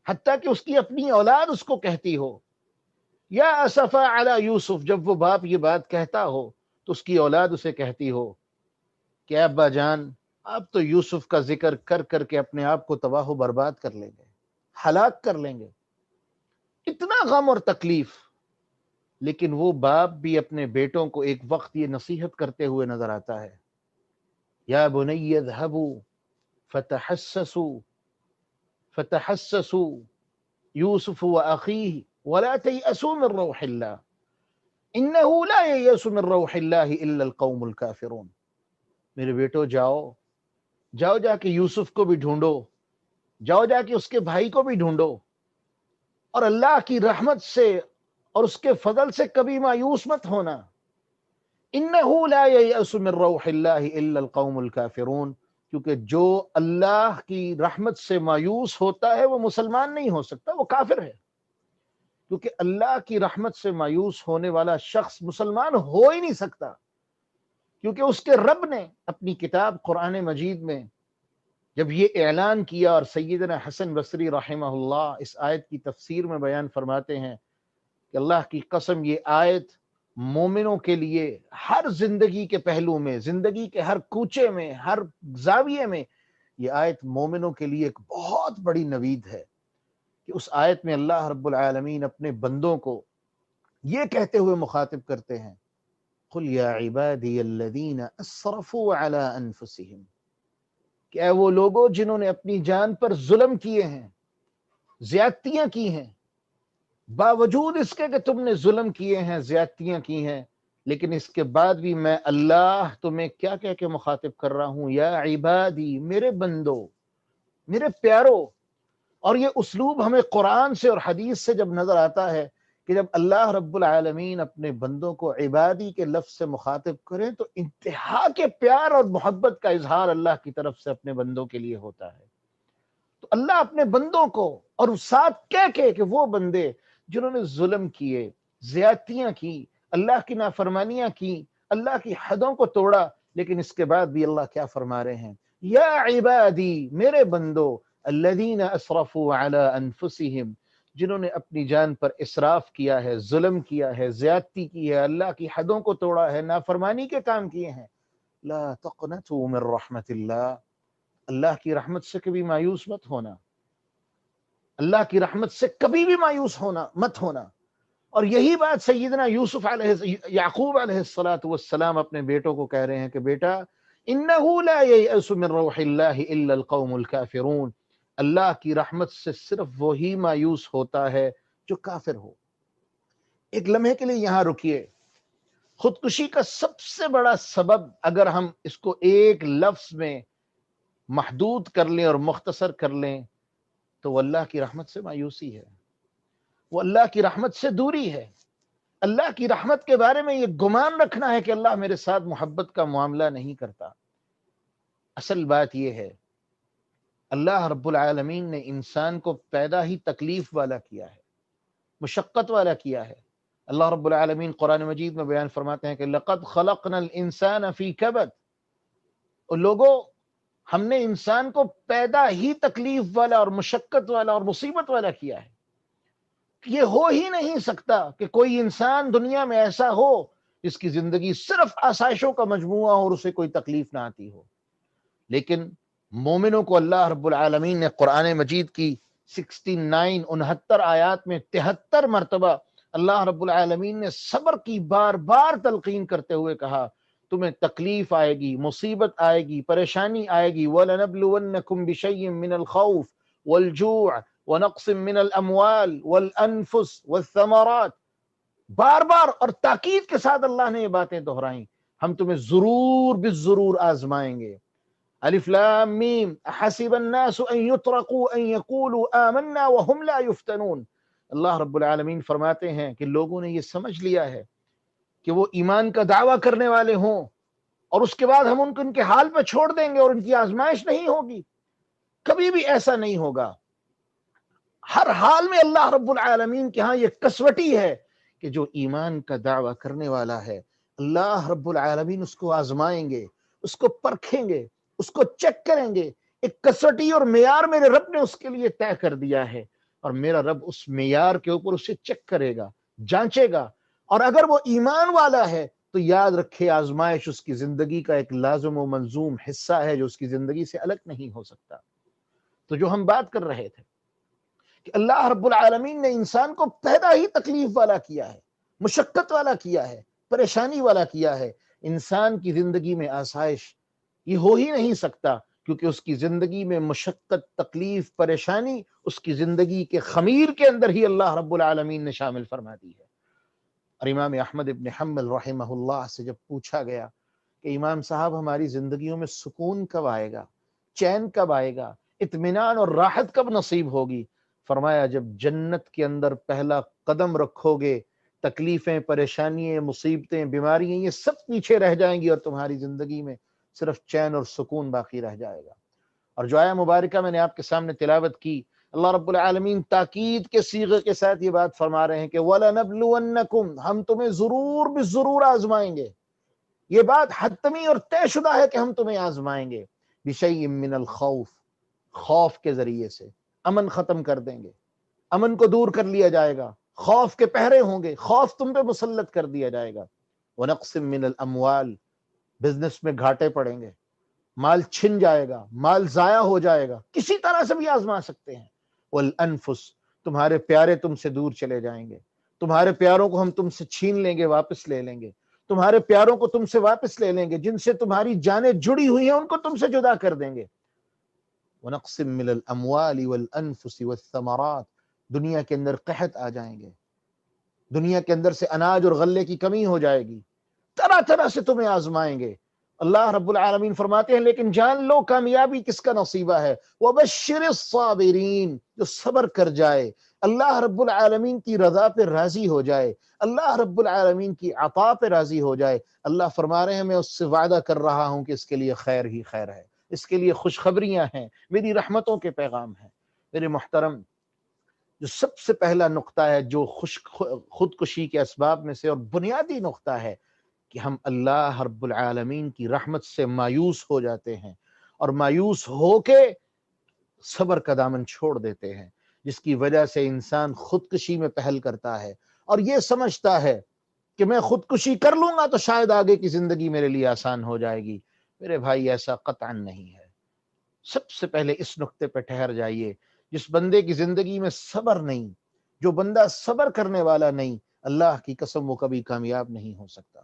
حتیٰ کہ اس کی اپنی اولاد اس کو کہتی ہو یا اسفا علی یوسف، جب وہ باپ یہ بات کہتا ہو تو اس کی اولاد اسے کہتی ہو کہ ابا جان آپ تو یوسف کا ذکر کر کر کے اپنے آپ کو تباہ و برباد کر لیں گے، ہلاک کر لیں گے، اتنا غم اور تکلیف۔ لیکن وہ باپ بھی اپنے بیٹوں کو ایک وقت یہ نصیحت کرتے ہوئے نظر آتا ہے، یا بنی اذهبوا فتحسسوا فتحسسوا یوسف واخیہ ولا تیأسوا من روح اللہ انہ لا ییأس من روح اللہ الا القوم الکافرون۔ میرے بیٹو جاؤ، جاؤ جا کے یوسف کو بھی ڈھونڈو، جاؤ جا کے اس کے بھائی کو بھی ڈھونڈو، اور اللہ کی رحمت سے اور اس کے فضل سے کبھی مایوس مت ہونا۔ انہ لا ییأس من روح اللہ الا القوم الکافرون، کیونکہ جو اللہ کی رحمت سے مایوس ہوتا ہے وہ مسلمان نہیں ہو سکتا، وہ کافر ہے۔ کیونکہ اللہ کی رحمت سے مایوس ہونے والا شخص مسلمان ہو ہی نہیں سکتا، کیونکہ اس کے رب نے اپنی کتاب قرآن مجید میں جب یہ اعلان کیا، اور سیدنا حسن بصری رحمہ اللہ اس آیت کی تفسیر میں بیان فرماتے ہیں کہ اللہ کی قسم یہ آیت مومنوں کے لیے ہر زندگی کے پہلو میں، زندگی کے ہر کوچے میں، ہر زاویے میں، یہ آیت مومنوں کے لیے ایک بہت بڑی نوید ہے کہ اس آیت میں اللہ رب العالمین اپنے بندوں کو یہ کہتے ہوئے مخاطب کرتے ہیں، قل یا عبادی الذین اسرفوا علی انفسہم، کہ اے وہ لوگوں جنہوں نے اپنی جان پر ظلم کیے ہیں، زیادتیاں کی ہیں، باوجود اس کے کہ تم نے ظلم کیے ہیں، زیادتیاں کی ہیں، لیکن اس کے بعد بھی میں اللہ تمہیں کیا کہہ کے مخاطب کر رہا ہوں، یا عبادی، میرے بندو، میرے پیارو۔ اور یہ اسلوب ہمیں قرآن سے اور حدیث سے جب نظر آتا ہے کہ جب اللہ رب العالمین اپنے بندوں کو عبادی کے لفظ سے مخاطب کریں تو انتہا کے پیار اور محبت کا اظہار اللہ کی طرف سے اپنے بندوں کے لیے ہوتا ہے۔ تو اللہ اپنے بندوں کو، اور ساتھ کہہ کے کہ وہ بندے جنہوں نے ظلم کیے، زیادتیاں کی، اللہ کی نافرمانیاں کی، اللہ کی حدوں کو توڑا، لیکن اس کے بعد بھی اللہ کیا فرما رہے ہیں، یا عبادی، میرے بندو، الذین اسرفوا علی انفسہم، جنہوں نے اپنی جان پر اسراف کیا ہے، ظلم کیا ہے، زیادتی کی ہے، اللہ کی حدوں کو توڑا ہے، نافرمانی کے کام کیے ہیں، لا تقنطوا من رحمت اللہ، اللہ کی رحمت سے کبھی مایوس مت ہونا، اللہ کی رحمت سے کبھی بھی مایوس ہونا مت ہونا۔ اور یہی بات سیدنا یوسف یعقوب علیہ السلام اپنے بیٹوں کو کہہ رہے ہیں کہ بیٹا، انہ لا ییأس من روح اللہ الا القوم الکافرون، اللہ کی رحمت سے صرف وہی مایوس ہوتا ہے جو کافر ہو۔ ایک لمحے کے لیے یہاں رکیے۔ خودکشی کا سب سے بڑا سبب اگر ہم اس کو ایک لفظ میں محدود کر لیں اور مختصر کر لیں تو وہ اللہ کی رحمت سے مایوسی ہے، وہ اللہ کی رحمت سے دوری ہے، اللہ کی رحمت کے بارے میں یہ گمان رکھنا ہے کہ اللہ میرے ساتھ محبت کا معاملہ نہیں کرتا۔ اصل بات یہ ہے، اللہ رب العالمین نے انسان کو پیدا ہی تکلیف والا کیا ہے، مشقت والا کیا ہے۔ اللہ رب العالمین قرآن مجید میں بیان فرماتے ہیں کہ لَقَدْ خَلَقْنَا الْإِنسَانَ فِي كَبَدٍ، اور لوگوں، ہم نے انسان کو پیدا ہی تکلیف والا اور مشقت والا اور مصیبت والا کیا ہے۔ یہ ہو ہی نہیں سکتا کہ کوئی انسان دنیا میں ایسا ہو جس کی زندگی صرف آسائشوں کا مجموعہ ہو اور اسے کوئی تکلیف نہ آتی ہو۔ لیکن مومنوں کو اللہ رب العالمین نے قرآن مجید کی 69 آیات میں 73 مرتبہ اللہ رب العالمین نے صبر کی بار بار تلقین کرتے ہوئے کہا، تمہیں تکلیف آئے گی، مصیبت آئے گی، پریشانی آئے گی، وَلَنَبْلُوَنَّكُمْ بِشَيْءٍ مِّنَ الْخَوْفِ وَالْجُوعِ وَنَقْصٍ مِّنَ الْأَمْوَالِ وَالْأَنفُسِ وَالثَّمَرَاتِ، بار بار اور تاکید کے ساتھ اللہ نے یہ باتیں دہرائیں، ہم تمہیں ضرور بالضرور آزمائیں گے۔ الف لام میم احسب الناس ان يتركوا ان يقولوا آمنا وهم لا يفتنون، اللہ رب العالمین فرماتے ہیں کہ لوگوں نے یہ سمجھ لیا ہے کہ وہ ایمان کا دعویٰ کرنے والے ہوں اور اس کے بعد ہم ان کے حال پہ چھوڑ دیں گے اور ان کی آزمائش نہیں ہوگی۔ کبھی بھی ایسا نہیں ہوگا۔ ہر حال میں اللہ رب العالمین کے ہاں یہ کسوٹی ہے کہ جو ایمان کا دعویٰ کرنے والا ہے اللہ رب العالمین اس کو آزمائیں گے، اس کو پرکھیں گے، اس کو چیک کریں گے۔ ایک کسوٹی اور معیار میرے رب نے اس کے لیے طے کر دیا ہے۔ اور میرا رب اس معیار کے اوپر اسے چیک کرے گا، جانچے گا، اور اگر وہ ایمان والا ہے تو یاد رکھے آزمائش اس کی زندگی کا ایک لازم و منظوم حصہ ہے جو اس کی زندگی سے الگ نہیں ہو سکتا۔ تو جو ہم بات کر رہے تھے کہ اللہ رب العالمین نے انسان کو پیدا ہی تکلیف والا کیا ہے، مشقت والا کیا ہے، پریشانی والا کیا ہے۔ انسان کی زندگی میں آسائش یہ ہو ہی نہیں سکتا، کیونکہ اس کی زندگی میں مشقت، تکلیف، پریشانی اس کی زندگی کے خمیر کے اندر ہی اللہ رب العالمین نے شامل فرما دی ہے۔ اور امام احمد ابن حنبل رحمہ اللہ سے جب پوچھا گیا کہ امام صاحب ہماری زندگیوں میں سکون کب آئے گا، چین کب آئے گا، اطمینان اور راحت کب نصیب ہوگی، فرمایا جب جنت کے اندر پہلا قدم رکھو گے، تکلیفیں، پریشانیاں، مصیبتیں، بیماریاں یہ سب پیچھے رہ جائیں گی اور تمہاری زندگی میں صرف چین اور سکون باقی رہ جائے گا۔ اور جو آیہ مبارکہ میں نے آپ کے سامنے تلاوت کی، اللہ رب العالمین تاکید کے صیغے کے ساتھ یہ بات فرما رہے ہیں کہ وَلَنَبْلُوَنَّكُمْ، ہم تمہیں ضرور بالضرور آزمائیں گے۔ یہ بات حتمی اور طے شدہ ہے کہ ہم تمہیں آزمائیں گے، بِشَيْءٍ مِّنَ الْخَوْفِ، خوف کے ذریعے سے امن ختم کر دیں گے، امن کو دور کر لیا جائے گا، خوف کے پہرے ہوں گے، خوف تم پہ مسلط کر دیا جائے گا۔ وَنَقْصٍ مِّنَ الْأَمْوَالِ، بزنس میں گھاٹے پڑیں گے، مال چھن جائے گا، مال ضائع ہو جائے گا، کسی طرح سے بھی آزما سکتے ہیں۔ والانفس، تمہارے پیارے تم سے دور چلے جائیں گے، تمہارے پیاروں کو ہم تم سے چھین لیں گے، واپس لے لیں گے، تمہارے پیاروں کو تم سے واپس لے لیں گے، جن سے تمہاری جانیں جڑی ہوئی ہیں ان کو تم سے جدا کر دیں گے۔ ونقص من الاموال والانفس والثمرات، دنیا کے اندر قحط آ جائیں گے، دنیا کے اندر سے اناج اور غلے کی کمی ہو جائے گی، طرح طرح سے تمہیں آزمائیں گے۔ اللہ رب العالمین فرماتے ہیں لیکن جان لو کامیابی کس کا نصیبہ ہے، وَبَشِّرِ الصَّابِرِينَ، جو صبر کر جائے، اللہ رب العالمین کی رضا پہ راضی ہو جائے، اللہ رب العالمین کی عطا پہ راضی ہو جائے۔ اللہ فرما رہے ہیں میں اس سے وعدہ کر رہا ہوں کہ اس کے لیے خیر ہی خیر ہے، اس کے لیے خوشخبریاں ہیں، میری رحمتوں کے پیغام ہیں۔ میرے محترم، جو سب سے پہلا نقطہ ہے جو خودکشی کے اسباب میں سے اور بنیادی نقطہ ہے کہ ہم اللہ رب العالمین کی رحمت سے مایوس ہو جاتے ہیں، اور مایوس ہو کے صبر کا دامن چھوڑ دیتے ہیں، جس کی وجہ سے انسان خودکشی میں پہل کرتا ہے اور یہ سمجھتا ہے کہ میں خودکشی کر لوں گا تو شاید آگے کی زندگی میرے لیے آسان ہو جائے گی۔ میرے بھائی ایسا قطعا نہیں ہے۔ سب سے پہلے اس نقطے پہ ٹھہر جائیے، جس بندے کی زندگی میں صبر نہیں، جو بندہ صبر کرنے والا نہیں، اللہ کی قسم وہ کبھی کامیاب نہیں ہو سکتا،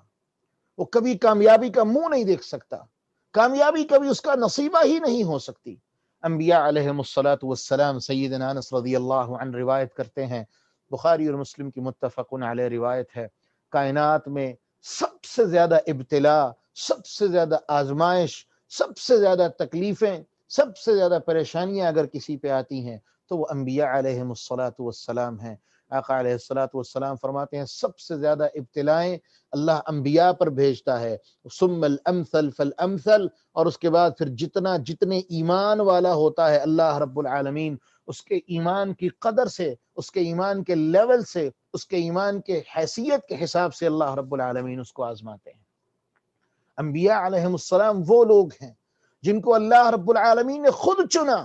وہ کبھی کامیابی کا منہ نہیں دیکھ سکتا، کامیابی کبھی اس کا نصیبہ ہی نہیں ہو سکتی۔ انبیاء علیہم الصلاۃ والسلام، سیدنا انس رضی اللہ عنہ روایت کرتے ہیں، بخاری اور مسلم کی متفق علیہ روایت ہے، کائنات میں سب سے زیادہ ابتلا، سب سے زیادہ آزمائش، سب سے زیادہ تکلیفیں، سب سے زیادہ پریشانیاں اگر کسی پہ آتی ہیں تو وہ انبیاء علیہم الصلاۃ والسلام ہیں۔ آقا علیہ الصلاۃ والسلام فرماتے ہیں سب سے زیادہ ابتلائیں اللہ انبیاء پر بھیجتا ہے، ثم الامثل فالامثل، اور اس کے بعد پھر جتنے ایمان والا ہوتا ہے اللہ رب العالمین اس کے ایمان کی قدر سے، اس کے ایمان کے لیول سے، اس کے ایمان کے حیثیت کے حساب سے اللہ رب العالمین اس کو آزماتے ہیں۔ انبیاء علیہم السلام وہ لوگ ہیں جن کو اللہ رب العالمین نے خود چنا۔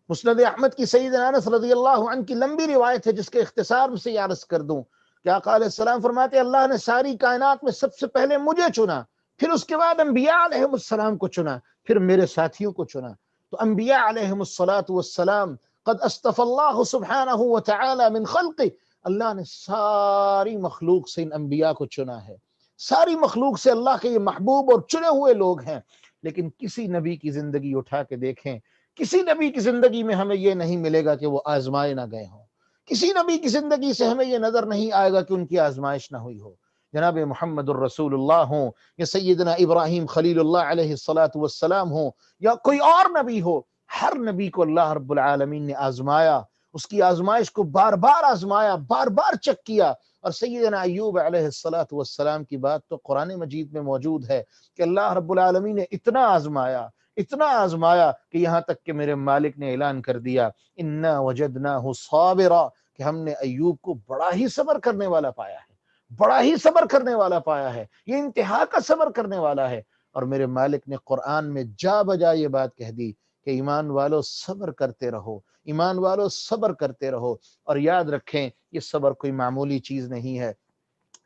مسند احمد کی سیدنا انس رضی اللہ عنہ کی لمبی روایت ہے جس کے اختصار سے یہ عرض کر دوں کہ آقا علیہ السلام فرماتے ہیں اللہ نے ساری کائنات میں سب سے پہلے مجھے چنا، پھر اس کے بعد انبیاء علیہم السلام کو چنا، پھر میرے ساتھیوں کو چنا۔ تو انبیاء علیہم الصلاۃ والسلام قد اصطفى اللہ سبحانہ وتعالی من خلقہ، اللہ نے ساری مخلوق سے ان انبیاء کو چنا ہے، ساری مخلوق سے اللہ کے یہ محبوب اور چنے ہوئے لوگ ہیں۔ لیکن کسی نبی کی زندگی اٹھا کے دیکھیں، کسی نبی کی زندگی میں ہمیں یہ نہیں ملے گا کہ وہ آزمائے نہ گئے ہوں، کسی نبی کی زندگی سے ہمیں یہ نظر نہیں آئے گا کہ ان کی آزمائش نہ ہوئی ہو۔ جناب محمد الرسول اللہ ہوں یا سیدنا ابراہیم خلیل اللہ علیہ الصلاۃ والسلام ہوں یا کوئی اور نبی ہو، ہر نبی کو اللہ رب العالمین نے آزمایا، اس کی آزمائش کو بار بار آزمایا، بار بار چیک کیا۔ اور سیدنا ایوب علیہ الصلاۃ والسلام کی بات تو قرآن مجید میں موجود ہے کہ اللہ رب العالمین نے اتنا آزمایا، اتنا آزمایا کہ یہاں تک کہ میرے مالک نے اعلان کر دیا انا وجدناہ صابرا، کہ ہم نے ایوب کو بڑا ہی صبر کرنے والا پایا ہے، بڑا ہی صبر کرنے والا پایا ہے، یہ انتہا کا صبر کرنے والا ہے۔ اور میرے مالک نے قرآن میں جا بجا یہ بات کہہ دی کہ ایمان والو صبر کرتے رہو، ایمان والو صبر کرتے رہو، اور یاد رکھیں یہ صبر کوئی معمولی چیز نہیں ہے۔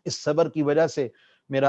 اس صبر کی وجہ سے میرا